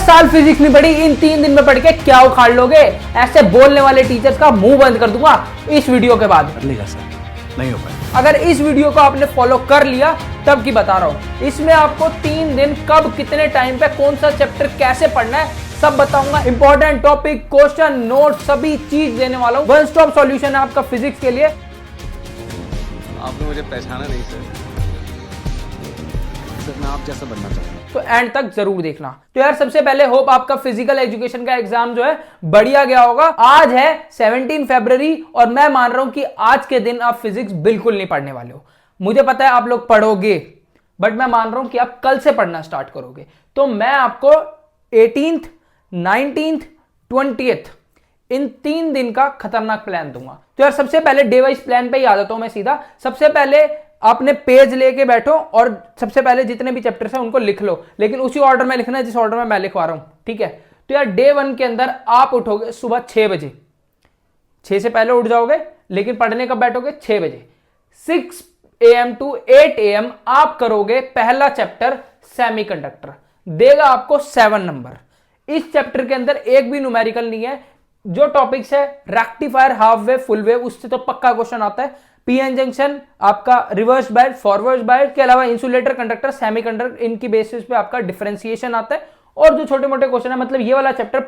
साल फिजिक्स नहीं पढ़ी, इन 3 दिन में पढ़ के क्या उखाड़ लोगे? ऐसे बोलने वाले टीचर्स का मुंह बंद कर दूंगा इस वीडियो के बाद। नहीं हो पाएगा। अगर इस वीडियो को आपने फॉलो कर लिया तब की बता रहा हूं, इसमें आपको 3 दिन कब कितने टाइम पे कौन सा चैप्टर कैसे पढ़ना है सब बताऊंगा। इंपॉर्टेंट टॉपिक, क्वेश्चन, नोट सभी चीज देने वाला हूं। वन स्टॉप सॉल्यूशन है आपका फिजिक्स के लिए। आपने मुझे पहचाना नहीं सर मैं आप जैसा बनना चाहता हूं। तो एंड तक जरूर देखना। तो यार सबसे पहले होप आपका फिजिकल एजुकेशन का एग्जाम जो है बढ़िया गया होगा। आज है 17 फरवरी और मैं मान रहा हूं कि आज के दिन आप फिजिक्स बिल्कुल नहीं पढ़ने वाले हो। मुझे पता है आप लोग पढ़ोगे, बट मैं मान रहा हूं कि आप कल से पढ़ना स्टार्ट करोगे। तो मैं आपको 18th, 19th, 20th इन 3 दिन का खतरनाक प्लान दूंगा। तो यार सबसे पहले डे वाइज प्लान पे ही आ जाता हूं मैं सीधा। सबसे पहले आपने पेज लेके बैठो और सबसे पहले जितने भी चैप्टर्स हैं उनको लिख लो, लेकिन उसी ऑर्डर में लिखना है जिस ऑर्डर में मैं लिखवा रहा हूं, ठीक है। तो यार डे 1 के अंदर आप उठोगे सुबह 6 बजे, 6 से पहले उठ जाओगे, लेकिन पढ़ने कब बैठोगे? 6 बजे। 6 AM to 8 AM आप करोगे पहला चैप्टर सेमीकंडक्टर, देगा आपको 7 नंबर। इस चैप्टर के अंदर एक भी न्यूमेरिकल नहीं है। जो टॉपिक्स है rectifier, half wave, full wave, उससे तो पक्का क्वेश्चन आता है। पीएन जंक्शन, आपका रिवर्स बायस, फॉरवर्ड बायस के अलावा इंसुलेटर, कंडक्टर, सेमीकंडक्टर, इनकी बेसिस पे आपका डिफरेंशिएशन आता है। और जो छोटे मोटे क्वेश्चन है, मतलब ये वाला चैप्टर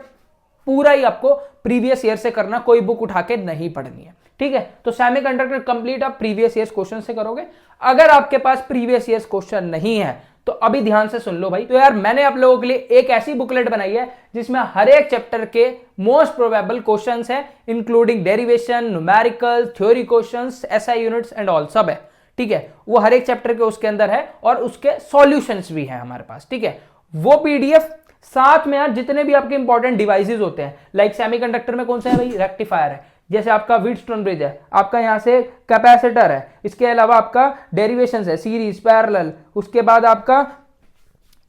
पूरा ही आपको प्रीवियस ईयर से करना, कोई बुक उठा के नहीं पढ़नी है, ठीक है। तो सेमीकंडक्टर कंप्लीट आप प्रीवियस ईयर क्वेश्चन से करोगे। अगर आपके पास प्रीवियस ईयर क्वेश्चन नहीं है तो अभी ध्यान से सुन लो भाई। तो यार मैंने आप लोगों के लिए एक ऐसी बुकलेट बनाई है जिसमें हर एक चैप्टर के मोस्ट प्रोबेबल क्वेश्चंस हैं, including derivation, numerical, theory questions, SI units and all, सब है, ठीक है। वो हर एक चैप्टर के उसके अंदर है और उसके सॉल्यूशंस भी हैं हमारे पास, ठीक है। वो पीडीएफ साथ में यार जितने भी आपके इंपॉर्टेंट डिवाइसेस होते हैं, लाइक सेमीकंडक्टर में कौन सा है भाई? रेक्टिफायर है। जैसे आपका व्हीटस्टोन ब्रिज है, आपका यहां से कैपेसिटर है, इसके अलावा आपका डेरिवेशंस है, सीरीज, पैरेलल, उसके बाद आपका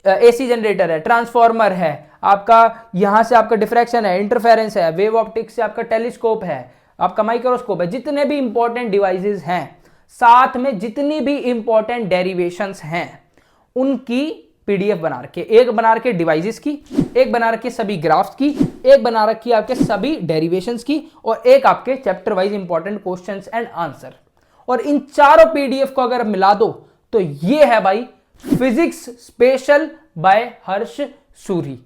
एसी जनरेटर है, ट्रांसफॉर्मर है, आपका यहां से आपका डिफ्रैक्शन है, इंटरफेरेंस है, वेव ऑप्टिक्स से आपका टेलीस्कोप है, आपका माइक्रोस्कोप है। जितने भी इंपॉर्टेंट डिवाइसेस हैं, साथ में जितनी भी इंपॉर्टेंट डेरिवेशंस हैं, उनकी पीडीएफ बना रखी है। एक बना रखी है डिवाइसेस की, एक बना रखी है सभी ग्राफ्स की, एक बना रखी है आपके सभी डेरिवेशंस की, और एक आपके chapter wise important questions and answer. और इन चारों पीडीएफ को अगर मिला दो तो ये है भाई फिजिक्स स्पेशल बाय हर्ष सूरी।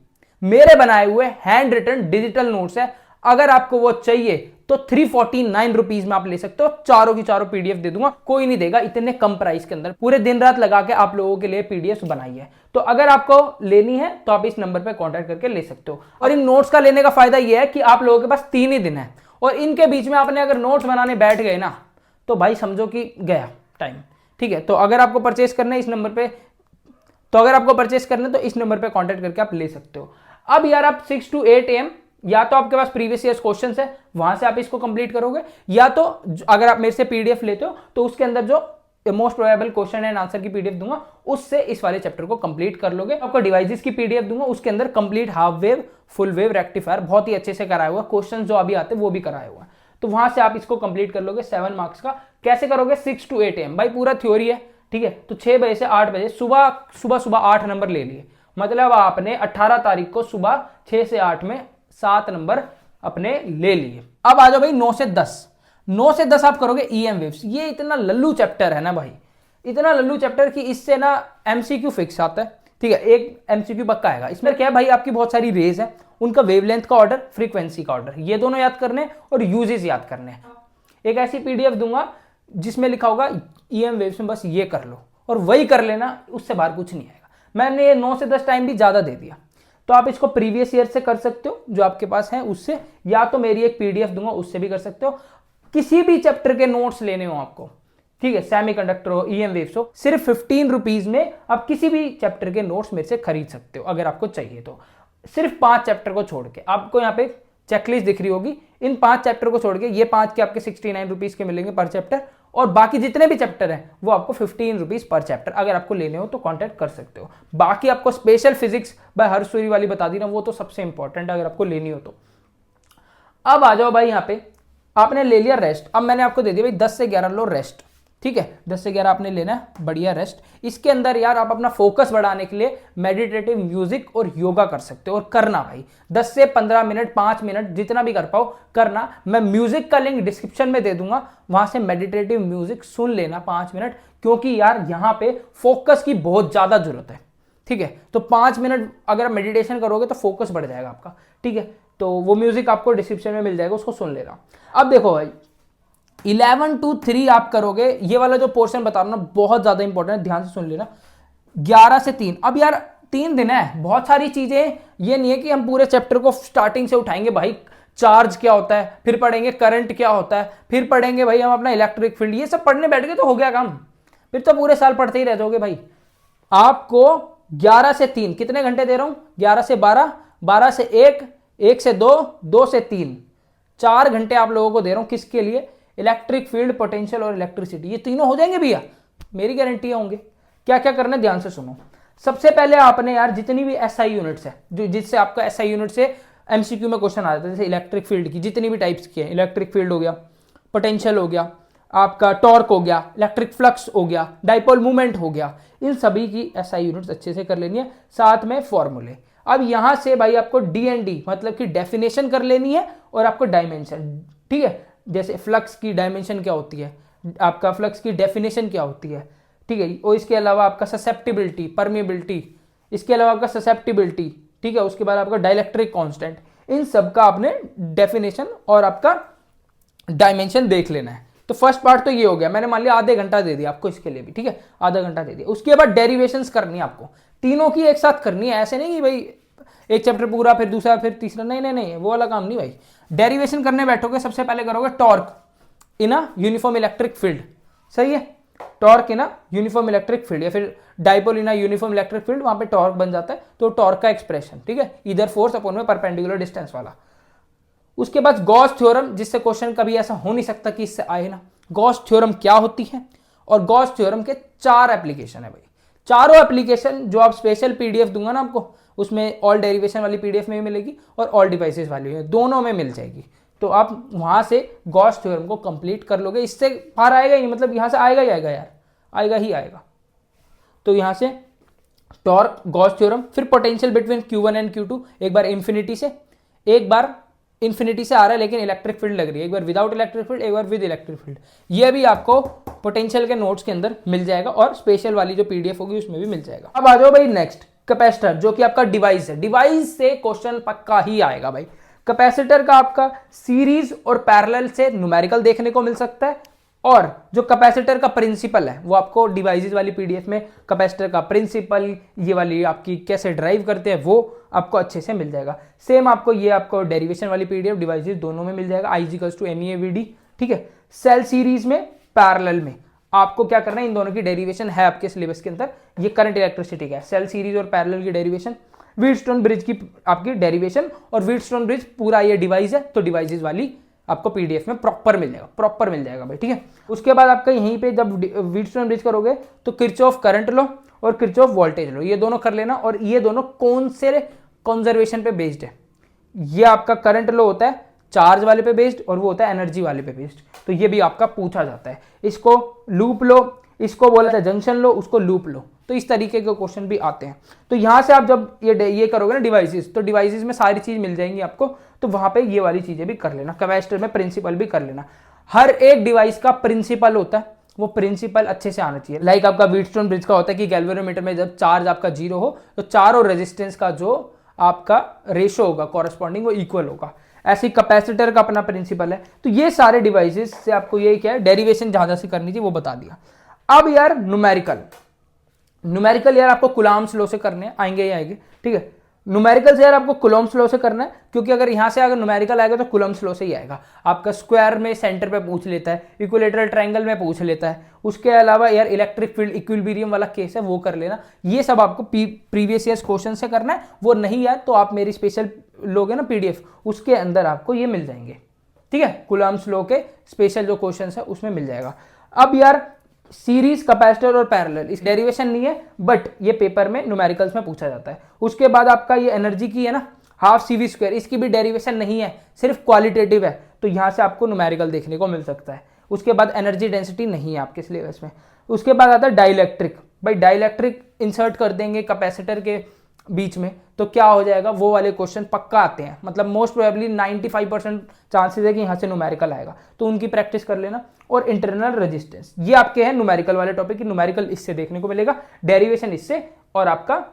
मेरे बनाए हुए हैंड रिटन डिजिटल नोट्स है। अगर आपको वो चाहिए तो 349 रुपीज में आप ले सकते हो। चारों की चारों पीडीएफ दे दूंगा, कोई नहीं देगा इतने कम प्राइस के अंदर। पूरे दिन रात लगा के आप लोगों के लिए पीडीएफ बनाई है। तो अगर आपको लेनी है तो आप इस नंबर पे कांटेक्ट करके ले सकते हो। और इन नोट्स का लेने का फायदा यह है कि आप लोगों के पास 3 ही दिन है, और इनके बीच में आपने अगर नोट्स बनाने बैठ गए ना तो भाई समझो कि गया टाइम, ठीक है। तो अगर आपको परचेस करना है इस नंबर पे, तो इस नंबर पे कांटेक्ट करके आप ले सकते हो। अब यार आप 6 to 8 AM या तो आपके पास प्रीवियस ईयर क्वेश्चन है, वहां से आप इसको कंप्लीट करोगे, या तो अगर आप मेरे से पीडीएफ लेते हो तो उसके अंदर जो most probable question and answer की पीडीएफ दूंगा, उससे इस वाले चैप्टर को कंप्लीट कर लोगे। आपको डिवाइसेस की पीडीएफ दूंगा, उसके अंदर complete half wave, full wave, rectifier बहुत ही अच्छे से कराया हुआ, क्वेश्चन जो अभी आते हैं वो भी कराया हुआ। तो वहां से आप इसको कंप्लीट कर लोगे 7 मार्क्स का। कैसे करोगे? 6 to 8 AM भाई पूरा थ्योरी है, ठीक है। तो 6 बजे से 8 बजे सुबह 8 नंबर ले लिए, मतलब आपने 18 तारीख को सुबह 6 से 8 में 7 नंबर अपने ले लिए। अब आ जाओ भाई 9 से 10 आप करोगे ईएम वेव्स। ये इतना लल्लू चैप्टर है ना भाई, इतना लल्लू चैप्टर कि इससे ना एमसीक्यू फिक्स आता है, ठीक है। एक एमसीक्यू पक्का आएगा। इसमें क्या है भाई, आपकी बहुत सारी रेज है, उनका वेवलेंथ का ऑर्डर, फ्रीक्वेंसी का ऑर्डर, ये दोनों याद करने और यूजेस याद करने। एक ऐसी पीडीएफ दूंगा जिसमें लिखा होगा ईएम वेव्स में बस ये कर लो, और वही कर लेना, उससे बाहर कुछ नहीं आएगा। मैंने 9 से 10 टाइम भी ज्यादा दे दिया। तो आप इसको प्रीवियस ईयर से कर सकते हो जो आपके पास है उससे, या तो मेरी एक पीडीएफ दूंगा उससे भी कर सकते हो। किसी भी चैप्टर के नोट्स लेने हो आपको, ठीक है, सेमीकंडक्टर हो, ईएम वेव्स हो, सिर्फ 15 रुपीज में आप किसी भी चैप्टर के नोट्स मेरे से खरीद सकते हो अगर आपको चाहिए तो। सिर्फ 5 चैप्टर को छोड़ के, आपको यहाँ पे चेकलिस्ट दिख रही होगी, इन 5 चैप्टर को छोड़ के ये 5 के आपके 69 रुपीज के मिलेंगे पर चैप्टर, और बाकी जितने भी चैप्टर हैं वो आपको 15 रुपीज पर चैप्टर। अगर आपको लेने हो तो कांटेक्ट कर सकते हो। बाकी आपको स्पेशल फिजिक्स बाय हर्ष सूरी वाली बता दी ना, वो तो सबसे इंपॉर्टेंट है अगर आपको लेनी हो तो। अब आ जाओ भाई, यहाँ पे आपने ले लिया रेस्ट। अब मैंने आपको दे दिया भाई 10 से 11 लो रेस्ट, ठीक है, 10 से 11 आपने लेना है, बढ़िया रेस्ट। इसके अंदर यार आप अपना फोकस बढ़ाने के लिए मेडिटेटिव म्यूजिक और योगा कर सकते हो, और करना भाई 10 से 15 मिनट 5 मिनट जितना भी कर पाओ करना। मैं म्यूजिक का लिंक डिस्क्रिप्शन में दे दूंगा, वहां से मेडिटेटिव म्यूजिक सुन लेना 5 मिनट, क्योंकि यार यहाँ पे फोकस की बहुत ज्यादा जरूरत है। ठीक है, तो 5 मिनट अगर मेडिटेशन करोगे तो फोकस बढ़ जाएगा आपका। ठीक है, तो वो म्यूजिक आपको डिस्क्रिप्शन में मिल जाएगा, उसको सुन लेना। अब देखो भाई 11 to 3 आप करोगे, ये वाला जो पोर्शन बता रहा हूं ना बहुत ज्यादा इंपॉर्टेंट है, ध्यान से सुन लेना। 11 से 3, अब यार 3 दिन है, बहुत सारी चीजें, ये नहीं है कि हम पूरे चैप्टर को स्टार्टिंग से उठाएंगे। भाई चार्ज क्या होता है, फिर पढ़ेंगे करंट क्या होता है, फिर पढ़ेंगे भाई हम अपना इलेक्ट्रिक फील्ड, ये सब पढ़ने बैठ गए तो हो गया काम, फिर तो पूरे साल पढ़ते ही रह जाओगे भाई। आपको 11 से 3 कितने घंटे दे रहा हूं, 11 से 12, 12 से 1, 1 से 2, 2 से 3, 4 घंटे आप लोगों को दे रहा हूं। किसके लिए, इलेक्ट्रिक फील्ड, पोटेंशियल और इलेक्ट्रिसिटी, ये तीनों हो जाएंगे भैया, मेरी गारंटी होंगे। क्या क्या करना है ध्यान से सुनो। सबसे पहले आपने यार जितनी भी एसआई यूनिट्स है, जो जिससे आपका एसआई यूनिट से एमसीक्यू में क्वेश्चन आ जाता है, जैसे इलेक्ट्रिक फील्ड की जितनी भी टाइप्स की है, इलेक्ट्रिक फील्ड हो गया, पोटेंशियल हो गया, आपका टॉर्क हो गया, इलेक्ट्रिक फ्लक्स हो गया, डाइपोल मूवमेंट हो गया, इन सभी की एसआई यूनिट्स अच्छे से कर लेनी है, साथ में फॉर्मूले। अब यहां से भाई आपको डी मतलब कि डेफिनेशन कर लेनी है, और आपको डायमेंशन। ठीक है, जैसे फ्लक्स की डायमेंशन क्या होती है, आपका फ्लक्स की डेफिनेशन क्या होती है। ठीक है, और इसके अलावा आपका ससेप्टिबिलिटी, परमेबिलिटी, इसके अलावा आपका ससेप्टिबिलिटी, ठीक है, उसके बाद आपका डाइलेक्ट्रिक कांस्टेंट, इन सब का आपने डेफिनेशन और आपका डायमेंशन देख लेना है। तो फर्स्ट पार्ट तो ये हो गया, मैंने मान लिया आधे घंटा दे दिया आपको इसके लिए भी। ठीक है, आधा घंटा दे दिया। उसके बाद डेरिवेशंस करनी है आपको, तीनों की एक साथ करनी है, ऐसे नहीं कि भाई एक चैप्टर पूरा फिर दूसरा फिर तीसरा, नहीं नहीं नहीं, वो वाला काम नहीं भाई। डेरिवेशन करने बैठोगे, सबसे पहले करोगे torque in a uniform electric field, सही है, torque in a uniform electric field, या फिर dipole in a uniform electric field, वहां पे टॉर्क बन जाता है, तो टॉर्क का एक्सप्रेशन। ठीक है, इधर फोर्स अपॉन में परपेंडिकुलर डिस्टेंस वाला। उसके बाद गॉस थ्योरम, जिससे क्वेश्चन कभी ऐसा हो नहीं सकता कि इससे आए ना। गॉस थ्योरम क्या होती है, और गॉस थ्योरम के 4 एप्लीकेशन है भाई, चारों एप्लीकेशन जो आप स्पेशल पीडीएफ दूंगा ना आपको, उसमें ऑल डेरिवेशन वाली पीडीएफ में भी मिलेगी और ऑल डिवाइसेस वाली में, दोनों में मिल जाएगी। तो आप वहां से गॉस थ्योरम को कंप्लीट कर लोगे, इससे पार आएगा ही, मतलब यहां से आएगा ही आएगा यार, आएगा ही आएगा। तो यहां से टॉर्क, गॉस थ्योरम, फिर potential between Q1 and Q2, एक बार इंफिनिटी से, एक बार इंफिनिटी से आ रहा है लेकिन इलेक्ट्रिक फील्ड लग रही है, एक बार विदाउट इलेक्ट्रिक फील्ड, एक बार विद इलेक्ट्रिक फील्ड। ये भी आपको पोटेंशियल के नोट्स के अंदर मिल जाएगा, और स्पेशल वाली जो पीडीएफ होगी उसमें भी मिल जाएगा। अब आ जाओ भाई नेक्स्ट, कैपेसिटर, जो कि आपका डिवाइस है। डिवाइस से क्वेश्चन पक्का ही आएगा भाई। कैपेसिटर का आपका सीरीज और पैरेलल से न्यूमेरिकल देखने को मिल सकता है, और जो कैपेसिटर का प्रिंसिपल है वो आपको डिवाइसेस वाली पीडीएफ में कैपेसिटर का प्रिंसिपल, ये वाली आपकी कैसे ड्राइव करते हैं, वो आपको अच्छे से मिल जाएगा। सेम आपको ये आपको डेरिवेशन वाली पीडीएफ डिवाइसेस दोनों में मिल जाएगा, I=MEAVD। ठीक है, सेल सीरीज में, पैरेलल में आपको क्या करना है, इन दोनों की डेरिवेशन है आपके सिलेबस के अंदर। ये करंट इलेक्ट्रिसिटी का है, सेल सीरीज और पैरेलल की डेरिवेशन, व्हीटस्टोन ब्रिज की आपकी डेरिवेशन, और व्हीटस्टोन ब्रिज पूरा ये डिवाइस है, तो डिवाइसेस वाली आपको पीडीएफ में प्रॉपर मिल जाएगा, प्रॉपर मिल जाएगा भाई। ठीक है, उसके बाद आपका यहीं पे जब व्हीटस्टोन ब्रिज करोगे तो किरचॉफ करंट लो और किरचॉफ वोल्टेज लो, ये दोनों कर लेना। और ये दोनों कौन से कंजर्वेशन पे बेस्ड है, ये आपका करंट लो होता है चार्ज वाले पे बेस्ड, और वो होता है एनर्जी वाले पे बेस्ड, तो ये भी आपका पूछा जाता है। इसको लूप लो, इसको बोला था जंक्शन लो, उसको लूप लो, तो इस तरीके के क्वेश्चन भी आते हैं। तो यहां से आप जब ये करोगे ना डिवाइसेस, तो डिवाइसेस में सारी चीज मिल जाएंगी आपको, तो वहां पे ये वाली चीजें भी कर लेना। कैपेसिटर में प्रिंसिपल भी कर लेना, हर एक डिवाइस का प्रिंसिपल होता है, वो प्रिंसिपल अच्छे से आना चाहिए। लाइक आपका व्हीटस्टोन ब्रिज का होता है कि गैल्वेनोमीटर में जब चार्ज आपका 0 हो तो चारों रेजिस्टेंस का जो आपका रेशो होगा कॉरेस्पॉन्डिंग वो इक्वल होगा। ऐसे कैपेसिटर का अपना प्रिंसिपल है। तो ये सारे डिवाइसेस से आपको ये क्या है, डेरिवेशन जहां से करनी थी वो बता दिया। अब यार न्यूमेरिकल यार आपको कुलाम्स लॉ से करने आएंगे ही आएंगे। ठीक है, न्यूमेरिकल से यार आपको कुलम्स लॉ से करना है, क्योंकि अगर यहां से अगर न्यूमेरिकल आएगा तो कुलम्स लॉ से ही आएगा। आपका स्क्वायर में सेंटर पे पूछ लेता है, इक्विलेटरल ट्रायंगल में पूछ लेता है। उसके अलावा यार इलेक्ट्रिक फील्ड इक्विलिब्रियम वाला केस है, वो कर लेना। ये सब आपको प्रीवियस ईयर्स क्वेश्चन से करना है। वो नहीं यार तो आप मेरी स्पेशल लोगे ना पीडीएफ, उसके अंदर आपको ये मिल जाएंगे। ठीक है, कुलम्स लॉ के स्पेशल जो क्वेश्चन है उसमें मिल जाएगा। अब यार सीरीज, कैपेसिटर और पैरेलल, इस डेरिवेशन नहीं है, बट ये पेपर में न्यूमेरिकल्स में पूछा जाता है। उसके बाद आपका ये एनर्जी की है ना, हाफ CV², इसकी भी डेरिवेशन नहीं है, सिर्फ क्वालिटेटिव है, तो यहां से आपको न्यूमेरिकल देखने को मिल सकता है। उसके बाद एनर्जी डेंसिटी नहीं है आपके सिलेबस में। उसके बाद आता है डाइलेक्ट्रिक। भाई डाइलेक्ट्रिक इंसर्ट कर देंगे कैपेसिटर के बीच में तो क्या हो जाएगा, वो वाले क्वेश्चन पक्का आते हैं, मतलब मोस्ट प्रोबेबली 95% चांसेस है कि यहाँ से न्यूमेरिकल आएगा, तो उनकी प्रैक्टिस कर लेना। और इंटरनल रेजिस्टेंस, ये आपके हैं न्यूमेरिकल वाले टॉपिक की, न्यूमेरिकल इससे देखने को मिलेगा, डेरिवेशन इससे, और आपका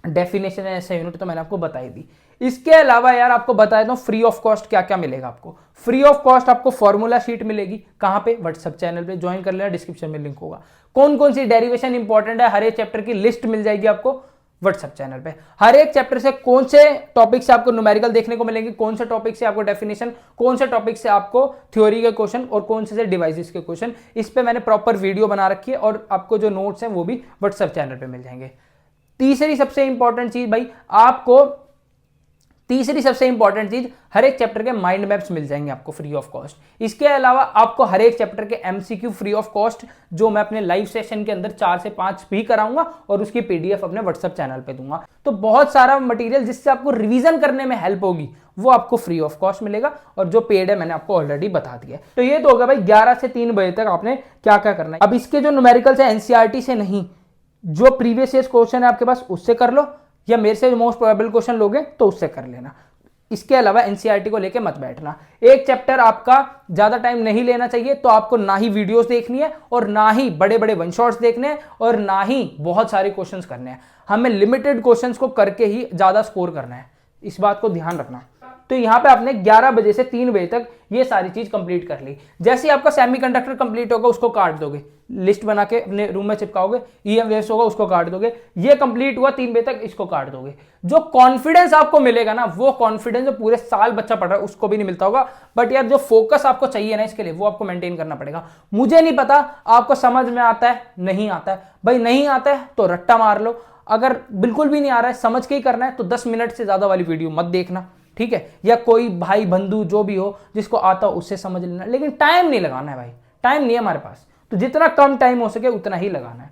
डेफिनेशन है ऐसा यूनिट तो मैंने आपको बताई दी। इसके अलावा यार आपको बता देता हूँ फ्री ऑफ कॉस्ट क्या क्या मिलेगा आपको। फ्री ऑफ कॉस्ट आपको फॉर्मूला शीट मिलेगी, कहाँ पे, व्हाट्सएप चैनल पे ज्वाइन कर लेना, डिस्क्रिप्शन में लिंक होगा। कौन कौन सी डेरिवेशन इंपॉर्टेंट है, हर एक चैप्टर की लिस्ट मिल जाएगी आपको व्हाट्सएप चैनल पे। हर एक चैप्टर से कौन से टॉपिक से आपको न्यूमेरिकल देखने को मिलेंगे, कौन से टॉपिक से आपको डेफिनेशन, कौन से टॉपिक से आपको थ्योरी के क्वेश्चन और कौन से डिवाइसेस के क्वेश्चन, इस पे मैंने प्रॉपर वीडियो बना रखी है और आपको जो नोट्स हैं वो भी व्हाट्सएप चैनल पे मिल जाएंगे। तीसरी सबसे इंपॉर्टेंट चीज भाई आपको, तीसरी सबसे इंपॉर्टेंट चीज, हर एक चैप्टर के माइंड मैप्स मिल जाएंगे आपको फ्री ऑफ कॉस्ट। इसके अलावा आपको हर एक चैप्टर के एमसीक्यू फ्री ऑफ कॉस्ट, जो मैं अपने लाइव सेशन के अंदर 4 से 5 भी कराऊंगा और उसकी पीडीएफ अपने व्हाट्सएप चैनल पे दूंगा। तो बहुत सारा मटेरियल जिससे आपको रिवीजन करने में हेल्प होगी वो आपको फ्री ऑफ कॉस्ट मिलेगा, और जो पेड है मैंने आपको ऑलरेडी बता दिया है। तो ये तो होगा भाई 11 से 3 बजे तक आपने क्या क्या करना है। अब इसके जो न्यूमेरिकल्स है एनसीईआरटी से नहीं, जो प्रीवियस ईयर क्वेश्चन है आपके पास उससे कर लो, या मेरे से मोस्ट प्रोबेबल क्वेश्चन लोगे तो उससे कर लेना। इसके अलावा एनसीईआरटी को लेके मत बैठना। एक चैप्टर आपका ज्यादा टाइम नहीं लेना चाहिए, तो आपको ना ही वीडियोस देखनी है और ना ही बड़े बड़े वन शॉट्स देखने हैं और ना ही बहुत सारे क्वेश्चंस करने हैं। हमें लिमिटेड क्वेश्चंस को करके ही ज्यादा स्कोर करना है, इस बात को ध्यान रखना। तो यहाँ पे आपने 11 बजे से 3 बजे तक ये सारी चीज कंप्लीट कर ली। जैसे ही आपका सेमीकंडक्टर कंप्लीट होगा उसको काट दोगे, लिस्ट बना के अपने रूम में चिपकाओगे, ईएम वेव्स होगा उसको काट दोगे, ये कंप्लीट हुआ 3 बजे तक, इसको काट दोगे। जो कॉन्फिडेंस आपको मिलेगा ना, वो कॉन्फिडेंस जो पूरे साल बच्चा पढ़ रहा है उसको भी नहीं मिलता होगा, बट यार जो फोकस आपको चाहिए ना इसके लिए, वो आपको मेंटेन करना पड़ेगा। मुझे नहीं पता आपको समझ में आता है नहीं आता है, भाई नहीं आता है तो रट्टा मार लो, अगर बिल्कुल भी नहीं आ रहा है समझ के ही करना है तो 10 मिनट से ज्यादा वाली वीडियो मत देखना, ठीक है। या कोई भाई बंधु जो भी हो जिसको आता हो उससे समझ लेना, लेकिन टाइम नहीं लगाना है भाई, टाइम नहीं है हमारे पास, तो जितना कम टाइम हो सके उतना ही लगाना है।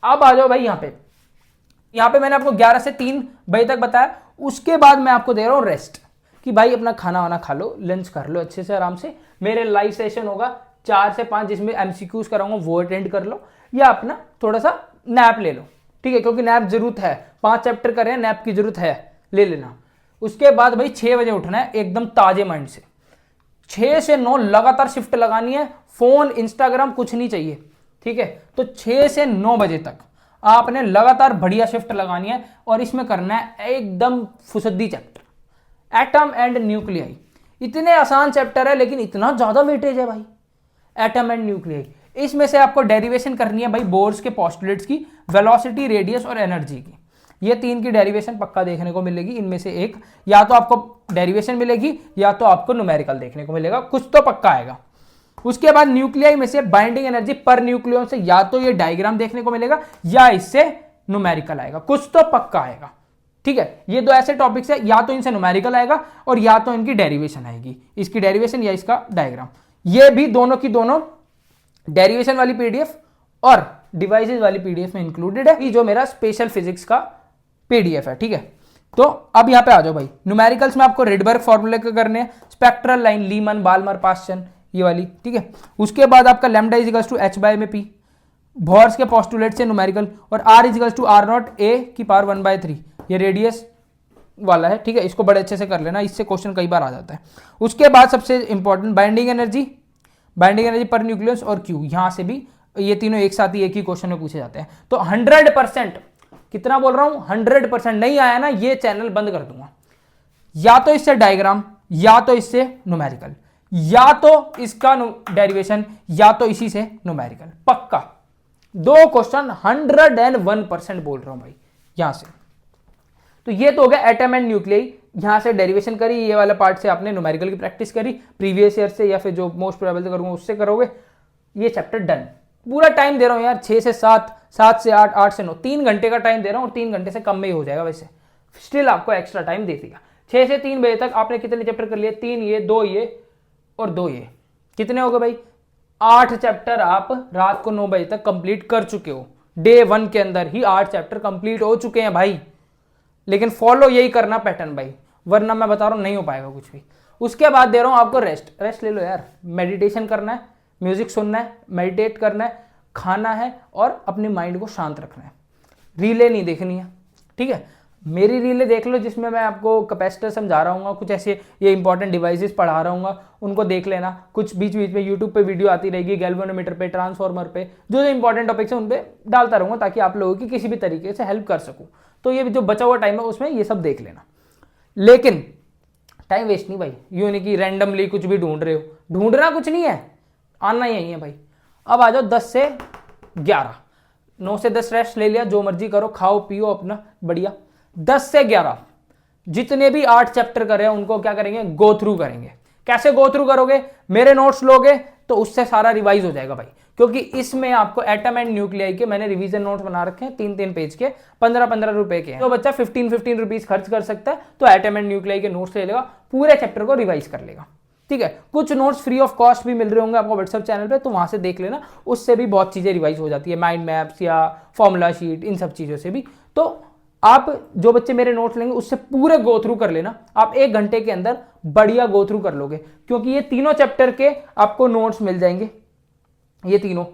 अब आ जाओ भाई यहाँ पे मैंने आपको 11 से 3 बजे तक बताया। उसके बाद मैं आपको दे रहा हूँ रेस्ट, कि भाई अपना खाना वाना खा लो, लंच कर लो अच्छे से आराम से। मेरे लाइव सेशन होगा 4 से 5 जिसमें एमसीक्यूज कराऊंगा वो अटेंड कर लो, या अपना थोड़ा सा नैप ले लो, ठीक है, क्योंकि नैप जरूरत है, 5 चैप्टर कर रहे हैं, नैप की जरूरत है, ले लेना। उसके बाद भाई 6 बजे उठना है एकदम ताजे माइंड से, 6 से 9 लगातार शिफ्ट लगानी है, फोन इंस्टाग्राम कुछ नहीं चाहिए, ठीक है। तो 6 से 9 बजे तक आपने लगातार बढ़िया शिफ्ट लगानी है, और इसमें करना है एकदम फुसद्दी चैप्टर, एटम एंड न्यूक्लियाई। इतने आसान चैप्टर है लेकिन इतना ज्यादा वेटेज है भाई, एटम एंड न्यूक्लियाई। इसमें से आपको डेरिवेशन करनी है भाई बोर्स के पोस्टुलेट्स की, वेलोसिटी, रेडियस और एनर्जी की। ये 3 की डेरिवेशन पक्का देखने को मिलेगी, इनमें से एक या तो आपको डेरिवेशन मिलेगी या तो आपको न्यूमेरिकल देखने को मिलेगा, कुछ तो पक्का आएगा। उसके बाद न्यूक्लियाई में से बाइंडिंग एनर्जी पर न्यूक्लियन से या तो ये डायग्राम देखने को मिलेगा या इससे न्यूमेरिकल आएगा, कुछ तो पक्का आएगा, ठीक है। ये 2 ऐसे टॉपिक्स है, या तो इनसे न्यूमेरिकल आएगा और या तो इनकी डेरिवेशन आएगी, इसकी डेरिवेशन या इसका डायग्राम। ये भी दोनों की दोनों डेरिवेशन वाली पीडीएफ और डिवाइसेस वाली पीडीएफ में इंक्लूडेड है, जो मेरा स्पेशल फिजिक्स का पीडीएफ है, ठीक है। तो अब यहाँ पे आ जाओ भाई, न्यूमेरिकल्स में आपको रेडबर्ग फॉर्मूले के करने हैं, spectral line, Lyman, Balmer, Paschen, ये वाली, ठीक है। उसके बाद आपका lambda is equals to h by में p, बोर्स के पोस्टुलेट से न्यूमेरिकल, और r is equals to r naught a की पावर 1/3, ये रेडियस वाला है, ठीक है। इसको बड़े अच्छे से कर लेना, इससे क्वेश्चन कई बार आ जाता है। उसके बाद सबसे इंपॉर्टेंट बाइंडिंग एनर्जी पर न्यूक्लियस और Q, यहां से भी ये तीनों एक साथ ही एक ही क्वेश्चन में पूछे जाते हैं। तो 100%, कितना बोल रहा हूं, 100% नहीं आया ना, ये चैनल बंद कर दूंगा। या तो इससे डायग्राम, या तो इससे न्यूमेरिकल, या तो इसका डेरिवेशन, या तो इसी से न्यूमेरिकल, पक्का 2 क्वेश्चन 101% बोल रहा हूं भाई यहां से। तो ये तो हो गया एटम एंड न्यूक्लियाई, यहां से डेरिवेशन करी, ये वाला पार्ट से आपने न्यूमेरिकल की प्रैक्टिस करी, प्रीवियस ईयर से या फिर जो मोस्ट प्रोबेबल करूंगा उससे करोगे, ये चैप्टर डन। पूरा टाइम दे रहा हूं यार, 6 से 7, 7 से 8, 8 से 9, 3 घंटे का टाइम दे रहा हूं, और 3 घंटे से कम में ही हो जाएगा, वैसे स्टिल आपको एक्स्ट्रा टाइम दे दिया। 6 से 3 बजे तक आपने कितने चैप्टर कर लिए, 3 ये, 2 ये और 2 ये, कितने हो गए भाई, 8 चैप्टर आप रात को 9 बजे तक कंप्लीट कर चुके हो। डे 1 के अंदर ही 8 चैप्टर कंप्लीट हो चुके हैं भाई, लेकिन फॉलो यही करना पैटर्न भाई, वरना मैं बता रहा हूं नहीं हो पाएगा कुछ भी। उसके बाद दे रहा हूं आपको रेस्ट ले लो यार, मेडिटेशन करना है, म्यूजिक सुनना है, मेडिटेट करना है, खाना है और अपने माइंड को शांत रखना है। रीलें नहीं देखनी है, ठीक है। मेरी रीलें देख लो जिसमें मैं आपको कैपेसिटर समझा रहा हूँ, कुछ ऐसे ये इंपॉर्टेंट डिवाइसेस पढ़ा रहा हूँ, उनको देख लेना। कुछ बीच बीच में यूट्यूब पे वीडियो आती रहेगी, गैल्वेनोमीटर पे, ट्रांसफार्मर पे, जो इंपॉर्टेंट टॉपिक्स है उन पे डालता रहूँगा ताकि आप लोगों की किसी भी तरीके से हेल्प कर सकूँ। तो ये जो बचा हुआ टाइम है उसमें ये सब देख लेना, लेकिन टाइम वेस्ट नहीं भाई। यूँ नहीं कि रैंडमली कुछ भी ढूंढ रहे हो, ढूंढना कुछ नहीं है, आना ही है भाई। अब आ जाओ 10 से 11, 9 से 10 रेस्ट ले लिया, जो मर्जी करो, खाओ पियो अपना बढ़िया। 10 से 11 जितने भी 8 चैप्टर करे हैं उनको क्या करेंगे, गो थ्रू करेंगे। कैसे गो थ्रू करोगे, मेरे नोट्स लोगे तो उससे सारा रिवाइज हो जाएगा भाई, क्योंकि इसमें आपको एटम एंड न्यूक्लियाई के मैंने रिवीजन नोट्स बना रखे हैं 3-3 पेज के, 15-15 रुपए के हैं। तो बच्चा 15-15 रुपीज खर्च कर सकता है तो एटम एंड न्यूक्लियाई के नोट्स ले लेगा, पूरे चैप्टर को रिवाइज कर लेगा, ठीक है। कुछ नोट्स फ्री ऑफ कॉस्ट भी मिल रहे होंगे आपको व्हाट्सएप चैनल पे, तो वहां से देख लेना, उससे भी बहुत चीजें रिवाइज हो जाती है, माइंड मैप्स या फॉर्मूला शीट, इन सब चीजों से भी। तो आप जो बच्चे मेरे नोट्स लेंगे उससे पूरे गो थ्रू कर लेना, आप 1 घंटे के अंदर बढ़िया गो थ्रू कर लोगे, क्योंकि ये तीनों चैप्टर के आपको नोट्स मिल जाएंगे। ये तीनों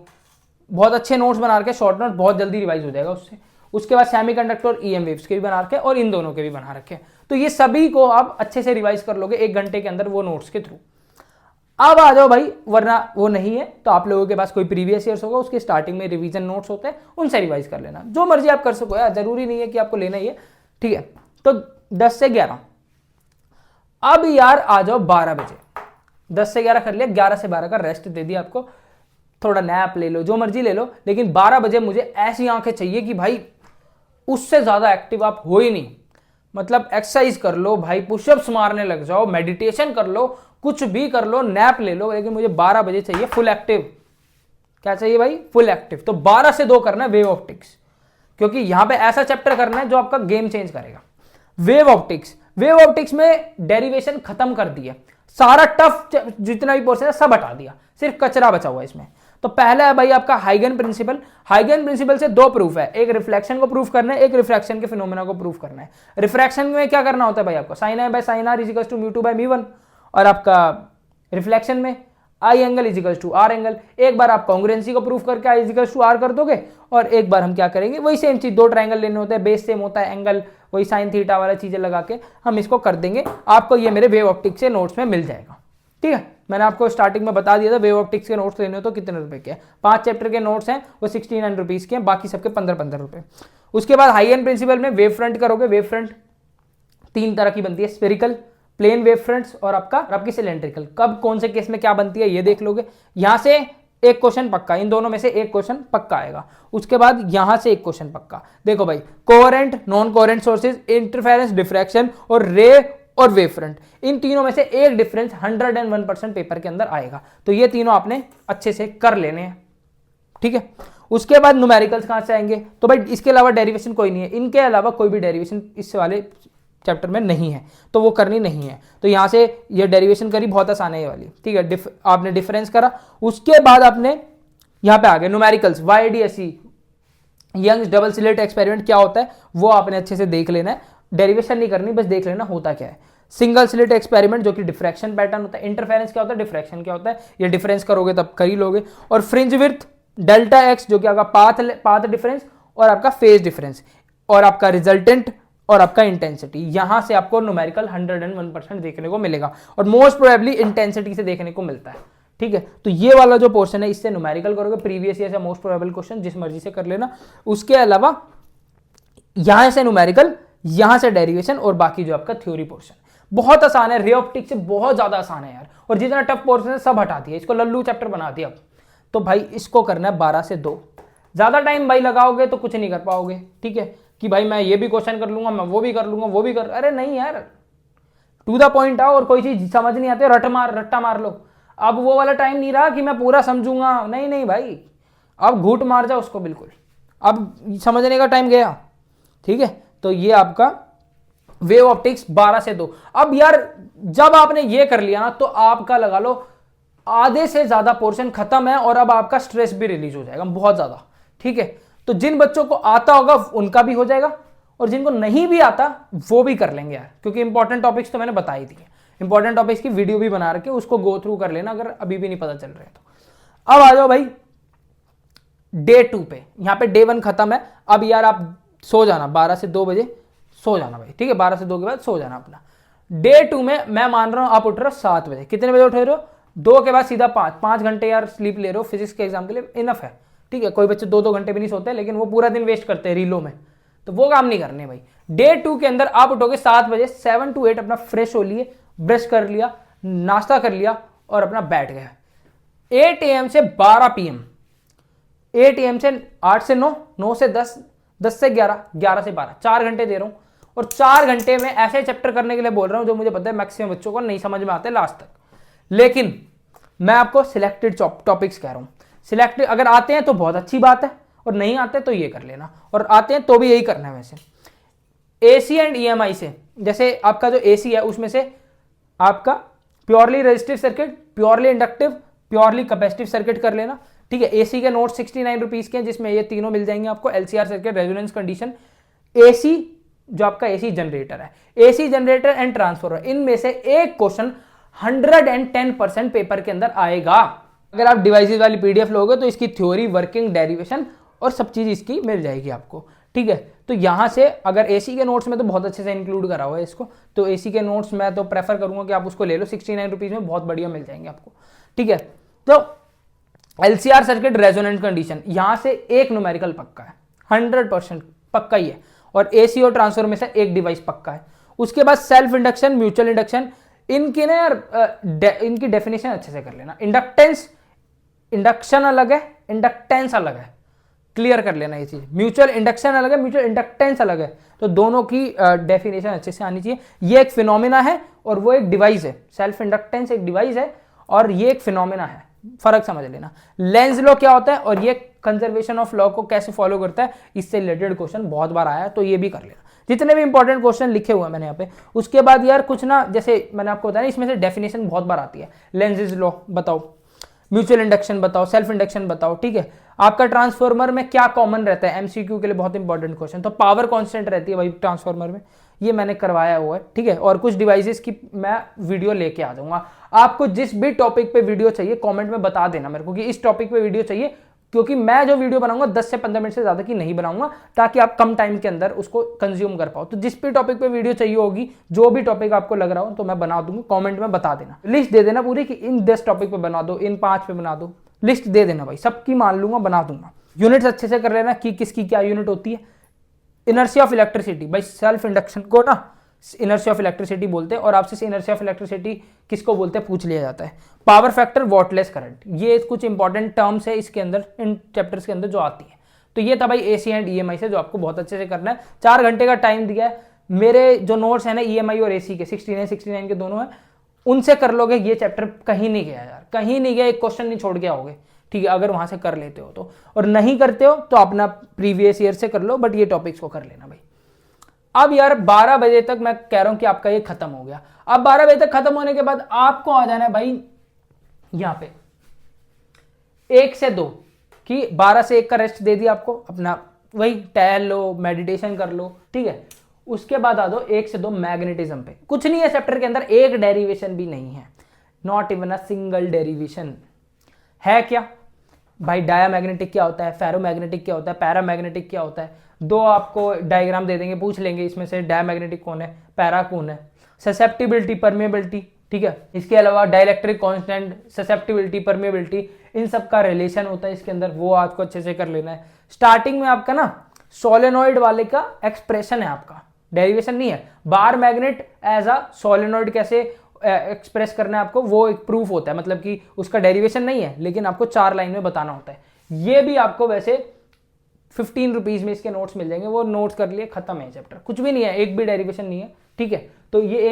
बहुत अच्छे नोट्स बना रखे, शॉर्ट नोट बहुत जल्दी रिवाइज हो जाएगा उससे। उसके बाद सेमीकंडक्टर और ईएम वेव्स के भी बना रखे और इन दोनों के भी बना रखे, तो ये सभी को आप अच्छे से रिवाइज कर लोगे 1 घंटे के अंदर वो नोट्स के थ्रू। अब आ जाओ भाई, वरना वो नहीं है तो आप लोगों के पास कोई प्रीवियस ईयर्स होगा, उसके स्टार्टिंग में रिवीजन नोट्स होते हैं, उनसे रिवाइज कर लेना, जो मर्जी आप कर सको यार, जरूरी नहीं है कि आपको लेना ही है, ठीक है। तो 10 से 11। अब यार आ जाओ 12 बजे, 10 से 11 कर लिया, 11 से 12 का रेस्ट दे दिया आपको, थोड़ा नैप ले लो, जो मर्जी ले लो, लेकिन 12 बजे मुझे ऐसी आंखें चाहिए कि भाई उससे ज्यादा एक्टिव आप हो ही नहीं। मतलब एक्सरसाइज कर लो भाई, पुशअप्स मारने लग जाओ, मेडिटेशन कर लो, कुछ भी कर लो, नैप ले लो, लेकिन मुझे 12 बजे चाहिए फुल एक्टिव। क्या चाहिए भाई, फुल एक्टिव। तो 12 से 2 करना है वेव ऑप्टिक्स, क्योंकि यहां पे ऐसा चैप्टर करना है जो आपका गेम चेंज करेगा। वेव ऑप्टिक्स, वेव ऑप्टिक्स में डेरिवेशन खत्म कर दिया, सारा टफ जितना भी पोर्शन है सब हटा दिया, सिर्फ कचरा बचा हुआ है इसमें। तो पहला है भाई आपका हाइगन प्रिंसिपल। हाइगन प्रिंसिपल से 2 प्रूफ है, एक रिफ्लेक्शन को प्रूफ करना है, एक रिफ्रैक्शन के फिनोमेना को प्रूफ करना है। रिफ्रैक्शन में क्या करना होता है भाई आपको, sine I by sine R is equals to mu 2 by mu 1, और आपका रिफ्लेक्शन में I angle is equals to R angle. एक बार आप कॉन्ग्रुएंसी को प्रूफ करके I is equals to R कर दोगे, और एक बार हम क्या करेंगे, वही सेम चीज, 2 ट्रायंगल लेने होते हैं, बेस सेम होता है, एंगल वही साइन थीटा वाला चीजें लगा के हम इसको कर देंगे। आपको ये मेरे वेव ऑप्टिक्स से नोट्स में मिल जाएगा, ठीक है। मैंने आपको स्टार्टिंग में बता दिया था वेव ऑप्टिक्स के नोट्स लेने हो तो कितने रुपए के हैं। 5 चैप्टर के नोट्स हैं वो 69 रुपीज के हैं, बाकी सबके 15-15 रुपए। उसके बाद हाइगन प्रिंसिपल में वेव फ्रंट करोगे। वेव फ्रंट 3 तरह की बनती है, स्फेरिकल, प्लेन वेव फ्रंट्स और आपकी सिलेंड्रिकल। कब कौन से केस में क्या बनती है ये देख लोगे। यहां से एक क्वेश्चन पक्का, इन दोनों में से एक क्वेश्चन पक्का आएगा। उसके बाद यहां से एक क्वेश्चन पक्का। देखो भाई, coherent, non coherent sources, interference, diffraction और रे और वेव फ्रंट, इन तीनों में से एक डिफरेंस 101% पेपर के अंदर आएगा। तो ये तीनों आपने अच्छे से कर लेने हैं, ठीक है। उसके बाद न्यूमेरिकल्स कहां से आएंगे, तो भाई इसके अलावा डेरिवेशन कोई नहीं है, इनके अलावा कोई भी डेरिवेशन इस वाले चैप्टर में नहीं है, तो वो करनी नहीं है। तो यहां से ये डेरिवेशन करी, बहुत आसान है ये वाली, ठीक है। आपने डिफरेंस करा, उसके बाद आपने यहां पे आ गए numericals, YDSE, Young's double slit experiment क्या होता है वो आपने अच्छे से देख लेना है, डेरिवेशन नहीं करनी, बस देख लेना होता क्या है। सिंगल स्लिट एक्सपेरिमेंट जो कि डिफ्रैक्शन पैटर्न होता है, इंटरफेरेंस क्या होता है, डिफ्रैक्शन क्या होता है, ये डिफरेंस करोगे तब कर ही लोगे। और फ्रिंज विड्थ डेल्टा एक्स जो कि आपका पाथ डिफरेंस और आपका फेज डिफरेंस और आपका रिजल्टेंट और आपका इंटेंसिटी, यहां से आपको न्यूमेरिकल 101% देखने को मिलेगा, और मोस्ट प्रोबेबली इंटेंसिटी से देखने को मिलता है, ठीक है। तो ये वाला जो पोर्शन है इससे न्यूमेरिकल करोगे, प्रीवियस ईयर से मोस्ट प्रोबेबल क्वेश्चन जिस मर्जी से कर लेना। उसके अलावा यहां से न्यूमेरिकल, यहां से डेरिवेशन और बाकी जो आपका थ्योरी पोर्शन बहुत आसान है। रे ऑप्टिक्स से बहुत ज्यादा आसान है यार, और जितना टफ पोर्शन है सब हटा दिया, इसको लल्लू चैप्टर बना दिया। अब तो भाई इसको करना है 12 से 2। ज्यादा टाइम भाई लगाओगे तो कुछ नहीं कर पाओगे, ठीक है, कि भाई मैं ये भी क्वेश्चन कर लूंगा, मैं वो भी कर लूंगा, वो भी कर, अरे नहीं यार, टू द पॉइंट आओ, और कोई चीज समझ नहीं आती रट्टा मार लो। अब वो वाला टाइम नहीं रहा कि मैं पूरा समझूंगा, नहीं भाई, अब घूट मार जाओ उसको बिल्कुल, अब समझने का टाइम गया, ठीक है। तो ये आपका वेव ऑप्टिक्स 12 से 2। अब यार जब आपने ये कर लिया ना तो आपका लगा लो आधे से ज्यादा पोर्शन खत्म है, और अब आपका स्ट्रेस भी रिलीज हो जाएगा बहुत ज्यादा, ठीक है। तो जिन बच्चों को आता होगा उनका भी हो जाएगा, और जिनको नहीं भी आता वो भी कर लेंगे यार, क्योंकि इंपॉर्टेंट टॉपिक्स तो मैंने बता ही दिए। इंपॉर्टेंट टॉपिक्स की वीडियो भी बना रखे, उसको गो थ्रू कर लेना अगर अभी भी नहीं पता चल रहा है तो। अब आ जाओ भाई डे 2 पे। यहां पे डे 1 खत्म है। अब यार आप सो जाना 12 से 2 बजे सो जाना भाई, ठीक है, 12 से 2 के बाद सो जाना अपना। डे 2 में मैं मान रहा हूं आप उठ रहे हो 7 बजे। कितने बजे उठ रहे हो? 2 के बाद सीधा 5 घंटे यार स्लीप ले रहे हो फिजिक्स के एग्जाम के लिए, इनफ है, ठीक है। कोई बच्चे 2 घंटे भी नहीं सोते, लेकिन वो पूरा दिन वेस्ट करते हैं रीलों में, तो वो काम नहीं करने भाई। डे 2 के अंदर आप उठोगे 7 बजे, 7 to 8 अपना फ्रेश हो लिए, ब्रश कर लिया, नाश्ता कर लिया और अपना बैठ गए। 8 AM से 12 PM, 8 AM से 8 से 9, 9 से 10, 10 से 11, 11 से 12, 4 घंटे दे रहा हूं। और 4 घंटे में ऐसे चैप्टर करने के लिए बोल रहा हूं जो मुझे पता है मैक्सिमम बच्चों को नहीं समझ में आते लास्ट तक। लेकिन मैं आपको सिलेक्टेड टॉपिक्स कह रहा हूं। सिलेक्टेड अगर आते हैं तो बहुत अच्छी बात है, और नहीं आते तो ये कर लेना, और आते हैं तो भी यही करना है। वैसे एसी एंड ईएमआई से, जैसे आपका जो एसी है उसमें से आपका purely resistive circuit, purely inductive, purely capacitive circuit कर लेना, ठीक है। एसी के नोट 69 रुपीज के हैं, जिसमें ये तीनों मिल जाएंगे आपको, LCR circuit, resonance condition, AC जो आपका एसी जनरेटर है, एसी जनरेटर एंड ट्रांसफार्मर, इनमें से एक क्वेश्चन 110% पेपर के अंदर आएगा। अगर आप डिवाइसेस वाली पीडीएफ लोगे तो इसकी थ्योरी, वर्किंग, डेरिवेशन और सब चीज इसकी मिल जाएगी आपको, ठीक है। तो यहां से अगर एसी के नोट्स में तो बहुत अच्छे से इंक्लूड करा हुआ है इसको, तो एसी के नोट्स मैं तो प्रेफर करूंगा कि आप उसको ले लो, 69 रुपीज में बहुत बढ़िया मिल जाएंगे आपको, ठीक है। तो एलसीआर सर्किट, रेजोनेंस कंडीशन, यहां से एक न्यूमेरिकल पक्का है, 100% पक्का ही है, और एसी और ट्रांसफार्मर में से एक डिवाइस पक्का है। उसके बाद सेल्फ इंडक्शन, म्यूचुअल इंडक्शन, इनकी ना यार इनकी डेफिनेशन अच्छे से कर लेना। इंडक्टेंस, इंडक्शन अलग है, इंडक्टेंस अलग है, क्लियर कर लेना ये चीज। म्यूचुअल इंडक्शन अलग है, म्यूचुअल इंडक्टेंस अलग है, तो दोनों की डेफिनेशन अच्छे से आनी चाहिए। ये एक फिनोमिना है और वो एक डिवाइस है। सेल्फ इंडक्टेंस एक डिवाइस है और ये एक फिनोमिना है, फर्क समझ लेना। लेंज लॉ क्या होता है और ये कंजर्वेशन ऑफ लॉ को कैसे फॉलो करता है, इससे रिलेटेड क्वेश्चन बहुत बार आया है, तो ये भी कर लेना। जितने भी इंपॉर्टेंट क्वेश्चन लिखे हुए हैं मैंने यहाँ पे। उसके बाद यार कुछ ना, जैसे मैंने आपको बताया, इसमें से डेफिनेशन बहुत बार आती है। लेंजेस लॉ बताओ, म्यूचुअल इंडक्शन बताओ, सेल्फ इंडक्शन बताओ, ठीक है। आपका ट्रांसफार्मर में क्या कॉमन रहता है, एमसीक्यू के लिए बहुत इंपॉर्टेंट क्वेश्चन। तो पावर कांस्टेंट रहती है भाई ट्रांसफार्मर में, ये मैंने करवाया हुआ है, ठीक है। और कुछ डिवाइसेस की मैं वीडियो लेके आ जाऊंगा। आपको जिस भी टॉपिक पे वीडियो चाहिए कमेंट में बता देना मेरे को कि इस टॉपिक पे वीडियो चाहिए, क्योंकि मैं जो वीडियो बनाऊंगा 10 से 15 मिनट से ज्यादा की नहीं बनाऊंगा, ताकि आप कम टाइम के अंदर उसको कंज्यूम कर पाओ। तो जिस भी टॉपिक पे वीडियो चाहिए होगी, जो भी टॉपिक आपको लग रहा हो, तो मैं बना दूंगा। कमेंट में बता देना, लिस्ट दे देना पूरी कि इन 10 टॉपिक पे बना दो, इन 5 पे बना दो, लिस्ट दे देना भाई, सबकी मान लूंगा, बना दूंगा। यूनिट्स अच्छे से कर लेना कि किसकी क्या यूनिट होती है। इनर्शिया ऑफ इलेक्ट्रिसिटी, भाई सेल्फ इंडक्शन को ना इनर्शिया ऑफ इलेक्ट्रिसिटी बोलते हैं, और आपसे इनर्शिया ऑफ इलेक्ट्रिसिटी किसको बोलते हैं पूछ लिया जाता है। पावर फैक्टर, वॉटलेस करंट, ये कुछ इंपॉर्टेंट टर्म्स है इसके अंदर, इन चैप्टर्स के अंदर जो आती है। तो ये था भाई एसी एंड ईएमआई से, जो आपको बहुत अच्छे से करना है। 4 घंटे का टाइम दिया है। मेरे जो नोट्स है ना ईएमआई और एसी के 69 के दोनों है, उनसे कर लोगे। ये चैप्टर कहीं नहीं गया यार, कहीं नहीं गया, एक क्वेश्चन नहीं छोड़ के आओगे, ठीक है, अगर वहां से कर लेते हो तो। और नहीं करते हो तो अपना प्रीवियस ईयर से कर लो, बट ये टॉपिक्स को कर लेना भाई। अब यार 12 बजे तक मैं कह रहा हूं कि आपका ये खत्म हो गया। अब 12 बजे तक खत्म होने के बाद आपको आ जाना है भाई यहां पे 1 से 2, कि 12 से 1 का रेस्ट दे दिया आपको, अपना वही टहल लो, मेडिटेशन कर लो, ठीक है। उसके बाद आ दो 1 से 2 मैग्नेटिज्म पे। कुछ नहीं है चैप्टर के अंदर, एक डेरिवेशन भी नहीं है, not even a single derivation है। क्या भाई, डायामैग्नेटिक क्या होता है, फेरोमैग्नेटिक क्या होता है, पैरामैग्नेटिक क्या होता है, 2 आपको डायग्राम दे देंगे, पूछ लेंगे इसमें से डायामैग्नेटिक कौन है, पैरा कौन है। ससेप्टिबिलिटी, परमेबिलिटी, ठीक है। इसके अलावा डाइलेक्ट्रिक कांस्टेंट, ससेप्टिबिलिटी, परमेबिलिटी, इन सब का रिलेशन होता है इसके अंदर, वो आपको अच्छे से कर लेना है। स्टार्टिंग में आपका ना सोलेनॉइड वाले का एक्सप्रेशन है आपका, डेरिवेशन नहीं है। Bar magnet as a solenoid कैसे एक्सप्रेस करना है आपको, वो एक प्रूफ होता है, मतलब कि उसका डेरिवेशन नहीं है, लेकिन आपको 4 लाइन में बताना होता है। ये भी आपको वैसे 15 रुपीज में इसके नोट्स मिल जाएंगे, वो नोट्स कर लिए, खत्म है चैप्टर, कुछ भी नहीं है, एक भी डेरिवेशन नहीं है, ठीक है। तो ये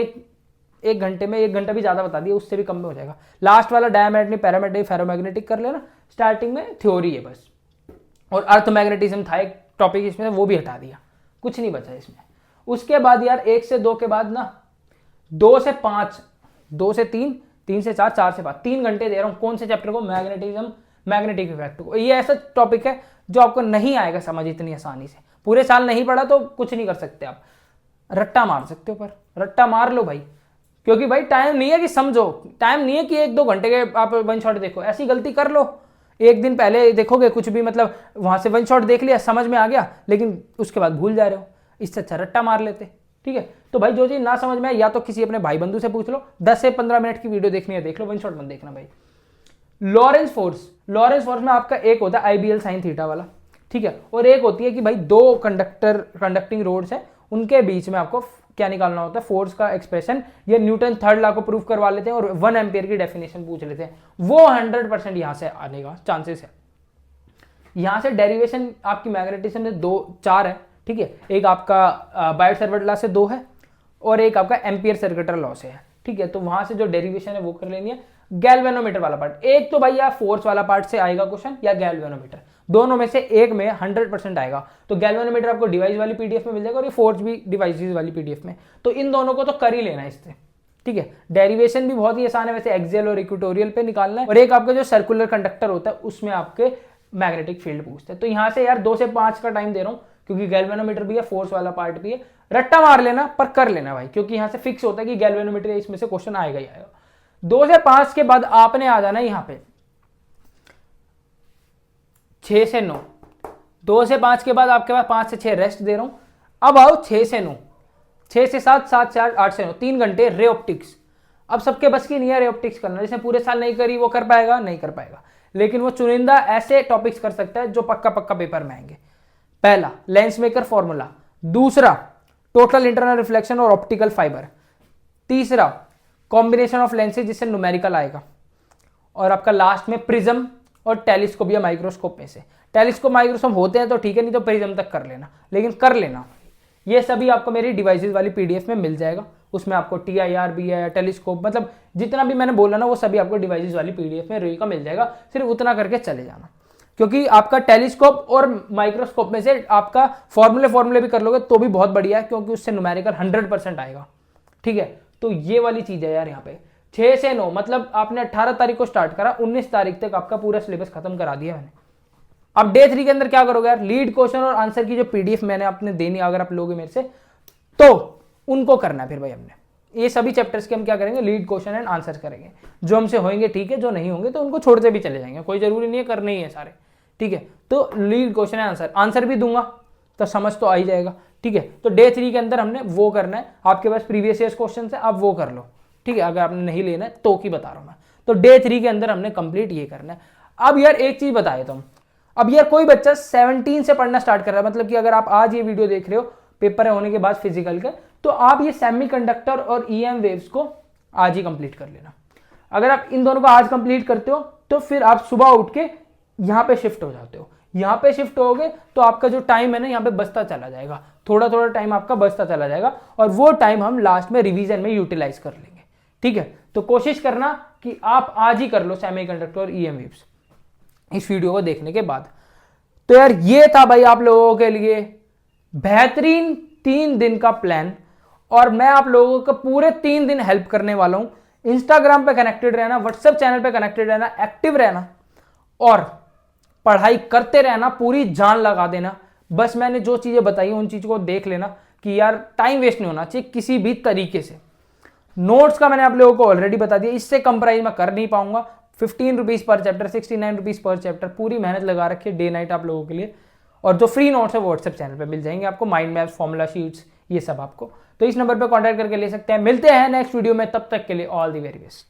एक घंटे में, 1 घंटा भी ज्यादा बता दिया, उससे भी कम में हो जाएगा। लास्ट वाला डायमैग्नेटिक, पैरामैग्नेटिक, फेरोमैग्नेटिक कर लेना। स्टार्टिंग में थ्योरी है बस, और अर्थ मैग्नेटिज्म था एक टॉपिक इसमें, वो भी हटा दिया, कुछ नहीं बचा इसमें। उसके बाद यार 1 से 2 के बाद ना 2 से 5, 2 से 3, 3 से 4, 4 से 5, 3 घंटे दे रहा हूं। कौन से चैप्टर को? मैग्नेटिज्म, मैग्नेटिक इफेक्ट को। ये ऐसा टॉपिक है जो आपको नहीं आएगा समझ इतनी आसानी से। पूरे साल नहीं पढ़ा तो कुछ नहीं कर सकते आप, रट्टा मार सकते हो, पर रट्टा मार लो भाई, क्योंकि भाई टाइम नहीं है कि समझो, टाइम नहीं है कि 1-2 घंटे के आप वन शॉट देखो। ऐसी गलती कर लो, एक दिन पहले देखोगे कुछ भी, मतलब वहां से वन शॉट देख लिया, समझ में आ गया, लेकिन उसके बाद भूल जा रहे हो। इससे अच्छा रट्टा मार लेते। ठीक है, तो भाई जो चीज ना समझ में आए या तो किसी अपने भाई बंधु से पूछ लो, 10 से 15 मिनट की वीडियो देखनी है देख लो, वन शॉट मत देखना भाई। लॉरेंस फोर्स में आपका एक होता है आईबीएल साइन थीटा वाला, ठीक है, और एक होती है कि भाई दो कंडक्टिंग रोड्स है, उनके बीच में आपको क्या निकालना होता है, फोर्स का एक्सप्रेशन। ये न्यूटन थर्ड लॉ को प्रूव करवा लेते हैं और 1 एम्पियर की डेफिनेशन पूछ लेते हैं, वो 100% यहां से आने का चांसेस है। यहां से डेरिवेशन आपकी मैग्नेटिज्म में 4 है, ठीक है, एक आपका बायट सर्किट लॉ से 2 है और एक आपका एम्पियर सर्किटर लॉ से है। ठीक है, तो वहां से जो डेरिवेशन है वो कर लेनी है। गैल्वेनोमीटर वाला पार्ट, एक तो भैया फोर्स वाला पार्ट से आएगा क्वेश्चन या गैल्वेनोमीटर, दोनों में से एक में 100% आएगा। तो गैल्वेनोमीटर आपको डिवाइस वाली पीडीएफ में मिल जाएगा और ये फोर्स भी डिवाइसेस वाली पीडीएफ में, तो इन दोनों को तो कर ही लेना है इससे। ठीक है, डेरिवेशन भी बहुत ही आसान है वैसे, एक्सियल और इक्वेटोरियल पे निकालना है। और एक आपका जो सर्कुलर कंडक्टर होता है उसमें आपके मैग्नेटिक फील्ड पूछते हैं। तो यहां से यार 2 से 5 का टाइम दे रहा हूं क्योंकि गैल्वेनोमीटर भी है, फोर्स वाला पार्ट भी है, रट्टा मार लेना पर कर लेना भाई, क्योंकि यहां से फिक्स होता है कि गैल्वेनोमीटर इसमें से क्वेश्चन आएगा ही आएगा। 2 से 5 के बाद आपने आ जाना यहां पे 6 से 9, 2 से 5 के बाद आपके पास 5 से 6 रेस्ट दे रहा हूं। अब आओ 6 से 9, 6 से 7, 7 से 8, 8 से 9, 3 घंटे रे ऑप्टिक्स। अब सबके बस की नहीं है रे ऑप्टिक्स करना, जिसने पूरे साल नहीं करी वो कर पाएगा, नहीं कर पाएगा, लेकिन वो चुनिंदा ऐसे टॉपिक्स कर सकता है जो पक्का पक्का पेपर में आएंगे। पहला लेंस मेकर फॉर्मूला, दूसरा टोटल इंटरनल रिफ्लेक्शन और ऑप्टिकल फाइबर, तीसरा कॉम्बिनेशन ऑफ लेंसेज जिससे न्यूमेरिकल आएगा, और आपका लास्ट में प्रिज्म और टेलीस्कोप या माइक्रोस्कोप में से। टेलीस्कोप माइक्रोस्कोप होते हैं तो ठीक है, नहीं तो प्रिज्म तक कर लेना, लेकिन कर लेना। ये सभी आपको मेरी डिवाइसेस वाली पीडीएफ में मिल जाएगा, उसमें आपको TIR भी है, टेलीस्कोप, मतलब जितना भी मैंने बोला ना वो सभी आपको डिवाइसेस वाली पीडीएफ में का मिल जाएगा। सिर्फ उतना करके चले जाना, क्योंकि आपका टेलीस्कोप और माइक्रोस्कोप में से आपका फॉर्मूले भी कर लोगे तो भी बहुत बढ़िया है, क्योंकि उससे न्यूमेरिकल 100% आएगा। ठीक है, तो ये वाली चीज है यार। यहाँ पे 6 से 9 मतलब आपने 18 तारीख को स्टार्ट करा, 19 तारीख तक आपका पूरा सिलेबस खत्म करा दिया मैंने। अब डे 3 के अंदर क्या करोगे यार, लीड क्वेश्चन और आंसर की जो पीडीएफ मैंने आपने देनी, अगर आप लोगे मेरे से तो उनको करना है। फिर भाई हमने ये सभी चैप्टर्स के हम क्या करेंगे, लीड क्वेश्चन एंड आंसर करेंगे। जो हमसे होंगे ठीक है, जो नहीं होंगे तो उनको छोड़ते भी चले जाएंगे, कोई जरूरी नहीं है करने ही है सारे। ठीक है, तो लीड क्वेश्चन एंड आंसर भी दूंगा तो समझ तो आ ही जाएगा। ठीक है, तो डे 3 के अंदर हमने वो करना है। आपके पास प्रीवियस ईयर क्वेश्चन है, आप वो कर लो। ठीक है, अगर आपने नहीं लेना है तो की बता रहा हूं मैं। तो डे 3 के अंदर हमने कंप्लीट ये करना है। अब यार एक चीज बताए तुम, अब यार कोई बच्चा 17 से पढ़ना स्टार्ट कर रहा है, मतलब कि अगर आप आज ये वीडियो देख रहे हो पेपर होने के बाद फिजिकल का, तो आप ये सेमीकंडक्टर और EM वेव्स को आज ही कंप्लीट कर लेना। अगर आप इन दोनों को आज कंप्लीट करते हो तो फिर आप सुबह उठ के यहाँ पे शिफ्ट हो जाते हो। यहाँ पे शिफ्ट होगे तो आपका जो टाइम है ना यहाँ पे बचता चला जाएगा, थोड़ा थोड़ा टाइम आपका बचता चला जाएगा, और वो टाइम हम लास्ट में रिवीजन में यूटिलाइज कर लेंगे। ठीक है, तो कोशिश करना कि आप आज ही कर लो सेमीकंडक्टर और EM वेव्स इस वीडियो को देखने के बाद। तो यार ये था भाई आप लोगों के लिए बेहतरीन 3 दिन का प्लान, और मैं आप लोगों को पूरे 3 दिन हेल्प करने वाला हूं। इंस्टाग्राम पे कनेक्टेड रहना, व्हाट्सएप चैनल पे कनेक्टेड रहना, एक्टिव रहना और पढ़ाई करते रहना, पूरी जान लगा देना। बस मैंने जो चीजें बताई उन चीजों को देख लेना कि यार टाइम वेस्ट नहीं होना चाहिए किसी भी तरीके से। नोट्स का मैंने आप लोगों को ऑलरेडी बता दिया, इससे कम प्राइस में कर नहीं पाऊंगा। 15 rupees per chapter, 69 rupees per chapter, पूरी मेहनत लगा रखी है डे नाइट आप लोगों के लिए। और जो फ्री नोट्स है वो व्हाट्सएप चैनल पे मिल जाएंगे आपको, माइंड मैप्स, फॉर्मूला शीट्स, ये सब आपको। तो इस नंबर पे कांटेक्ट करके ले सकते हैं। मिलते हैं नेक्स्ट वीडियो में, तब तक के लिए ऑल द वेरी बेस्ट।